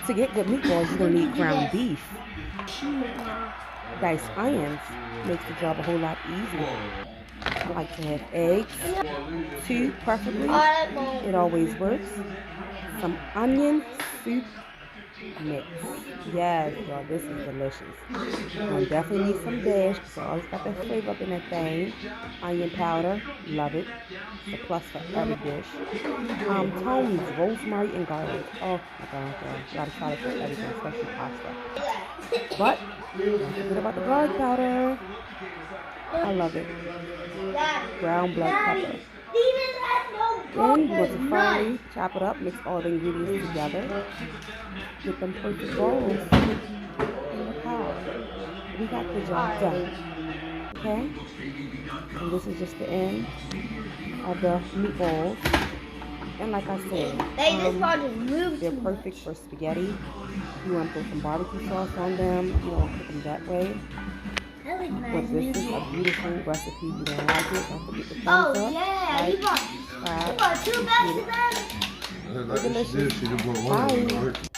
To get good meatballs, you're gonna need ground beef. Diced onions makes the job a whole lot easier. I like to have eggs, 2 preferably. It always works. Some onion soup mix. Yes, y'all, this is delicious. Definitely need some dash because I always got that flavor up in that thing. Onion powder, love it. It's a plus for every dish. Tones, rosemary, and garlic. Oh my God, y'all. Gotta try this with everything, especially pasta. But don't forget about the garlic powder. I love it. Brown black pepper. Then you want to finely chop it up, mix all the ingredients together. Get them perfect balls in the pot. We got the job done. Okay? And this is just the end of the meatballs. And like I said, they're perfect for spaghetti. You want to put some barbecue sauce on them. You don't want to cook them that way. But this is a beautiful recipe. If you don't like it, don't forget to thumbs up. Yeah, you bought 2 bags of that. Delicious. Bye.